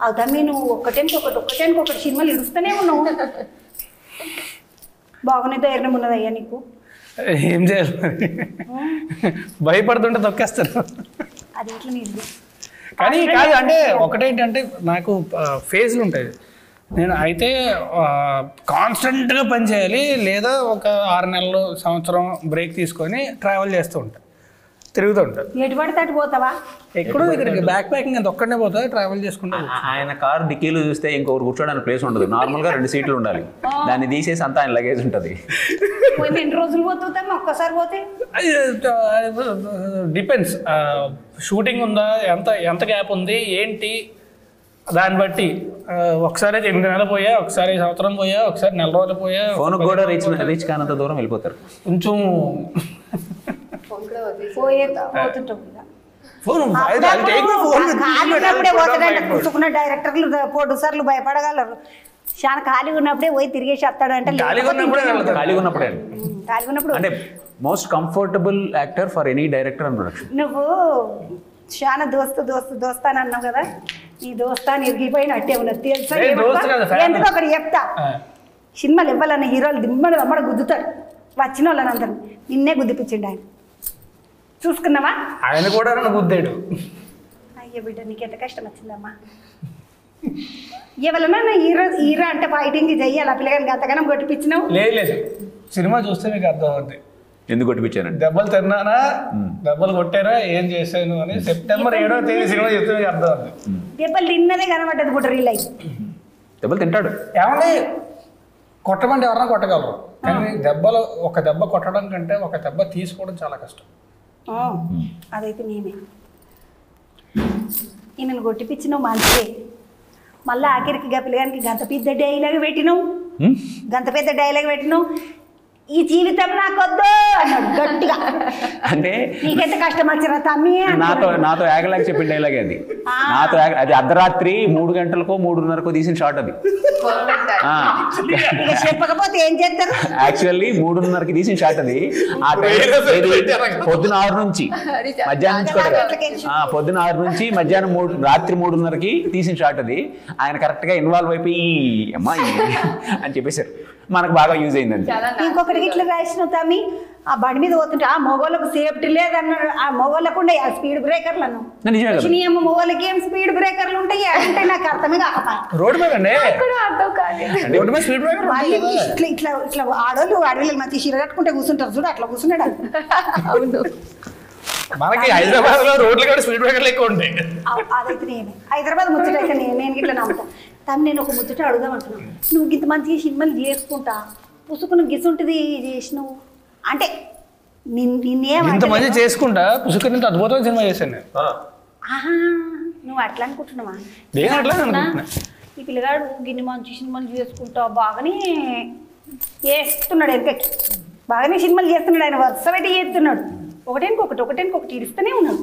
అవుతామి నువ్వు ఒక్కటేంకొకటి సినిమాలు ఇడుస్తూనే ఉన్నావు. బాగానే ధైర్యం ఉన్నది అయ్యా నీకు. ఏం చేయాలి మరి, భయపడుతుంటే తొక్కేస్తారు. అది ఎట్లా నీది కానీ కాదు అంటే ఒకటేంటంటే నాకు ఫేజ్లు ఉంటాయి. నేను అయితే కాన్స్టెంట్గా పని చేయాలి, లేదా ఒక 6 నెలలు సంవత్సరం బ్రేక్ తీసుకొని ట్రావెల్ చేస్తూ ఉంటాను, తిరుగుతూ ఉంటాను. ఎటు పడితే అటు పోతావా? ఎక్కడో ఇక్కడికి బ్యాక్ ప్యాకింగ్ అంత ఒక్కడనే పోతా, ట్రావెల్ చేసుకుంటా. ఆయన కారు డిక్కీలు చూస్తే ఇంకొకరు కూర్చోడానికి ప్లేస్ ఉండదు. నార్మల్గా 2 సీట్లు ఉండాలి, దాన్ని తీసేసి అంతా ఆయన లగేజ్ ఉంటుంది. ఎన్ని రోజులు పోతాం ఒక్కసారి పోతే? డిపెండ్స్, షూటింగ్ ఉందా, ఎంత గ్యాప్ ఉంది ఏంటి దాన్ని బట్టి. ఒకసారి 8 నెలలు పోయా, ఒకసారి సంవత్సరం పోయా, ఒకసారి 4 రోజులు పోయా. ఫోన్ కూడా రీచ్ కానంత దూరం వెళ్ళిపోతారు. కొంచెం పోతుంటాం. కూర్చుకున్న డైరెక్టర్లు ప్రొడ్యూసర్లు భయపడగలరు. చాలా ఖాళీగా ఉన్నప్పుడే పోయి తిరిగేసి వస్తాడంటే. ఖాళీగా ఉన్నప్పుడే అంటే most comfortable actor for any director and production. నువ్వు చాలా దోస్తాను అన్నావు కదా, ఈ దోస్తాను ఇరిగిపోయినట్టే ఉన్నది తెలుసా? ఎందుకు ఒకటి చెప్తా, సినిమాలు ఇవ్వాలన్న హీరోలు దిమ్మడు అమ్మడ గుద్దుతాడు, వచ్చిన వాళ్ళని అందరు నిన్నే గుద్దిపించిండు ఆయన. చూసుకున్నావా? ఆయన కూడా గుద్దాడు. అయ్యో బిడ్డ నీకు ఎంత కష్టం వచ్చిందమ్మా. ఎవరన్నా హీరో అంటే ఫైటింగ్ చెయ్యాలి, ఆ పిల్లగానికి అంతగానం కొట్టిపించినావు. లేదు, సినిమా చూస్తే మీకు అర్థం అవుతుంది ఎందుకు కొట్టిపించానండి. దెబ్బలు తిన్నానా, దెబ్బలు కొట్టారా, ఏం చేశాను అని సెప్టెంబర్ 7వ తేదీ సినిమా చూస్తే మీకు అర్థం అవుతుంది. దెబ్బలు తిన్నదే కనబడ్డది కూడా రీల్ అయ్యి. దెబ్బలు తింటాడు. ఏమంటే కొట్టమంటే ఎవరన్నా కొట్టగలరు, కానీ ఒక దెబ్బ కొట్టడం కంటే ఒక దెబ్బ తీసుకోవడం చాలా కష్టం. అదైతే నేనే ఈయనను కొట్టిపించినావు మంచిదే. మళ్ళీ ఆఖరికి పిల్లగానికి గంత పెద్ద డైలాగ్ పెట్టినావు, ఈ జీవితం నాకొద్దు అన్నాడు గట్టిగా. అంటే నీకెంత కష్టం వచ్చిరా తమ్మి? నాతో ఏగలాగా చెప్పిన డైలాగ్ అది. అది అర్ధరాత్రి 3 గంటలకో 3:30కో తీసిన షాట్ అది. చెప్పకపోతే ఏం చేస్తారు? యాక్చువల్లీ 3:30కి తీసిన షాట్ అది. పొద్దున 6 నుంచి మధ్యాహ్నం నుంచి కూడా పొద్దున 6 నుంచి మధ్యాహ్నం రాత్రి 3:30కి తీసిన షాట్ అది. ఆయన కరెక్ట్ గా ఇన్వాల్వ్ అయిపోయి అమ్మాయి అని చెప్పేశారు. మనకు బాగా యూజ్ అయిందండి. ఇంకొకటికి ఇట్లా రాసిన తమ్మి, ఆ బండి మీద పోతుంటే ఆ మొగోళ్ళకు సేఫ్టీ లేదన్నాడు. ఆ మొగోళ్ళకు ఉండే ఆ స్పీడ్ బ్రేకర్లు అన్నావు. మొగోళ్ళకి ఏం స్పీడ్ బ్రేకర్లు ఉంటాయి అంటే నాకు అర్థమే కాకపోతే. రోడ్డు మీద ఇట్లా ఆడోళ్ళు అడవిలో మంచి చీర కట్టుకుంటే కూర్చుంటారు చూడు, అట్లా కూర్చున్నాడు. మనకి హైదరాబాద్ లో రోడ్లు కూడా స్పీడ్ బ్రేకర్లు ఎక్కువ ఉంటాయి. అదైతే నేనే హైదరాబాద్ ముచ్చట అయితే నేను ఇట్లా నమ్ముతా. తను నేను ఒక ముచ్చట అడుగుదాం అంటున్నాను. నువ్వు ఇంత మంచిగా సినిమాలు చేసుకుంటా పుసుకును గిసుంటిది చేసినావు అంటే ఇంత మంచి చేసుకుంటా పుసుకుని అద్భుతమైన సినిమా చేశాను నేను. నువ్వు అట్లా అనుకుంటున్నావా? నేను అట్లా అనుకుంటున్నా. ఈ పిల్లగాడు గిన్ని మంచి సినిమాలు చేసుకుంటా బాగానే చేస్తున్నాడు, వెనకకి బాగానే సినిమాలు చేస్తున్నాడు. ఆయన వరుస పెట్టి చేస్తున్నాడు, ఒకటేంకొకటి ఇడుస్తూనే ఉన్నాడు.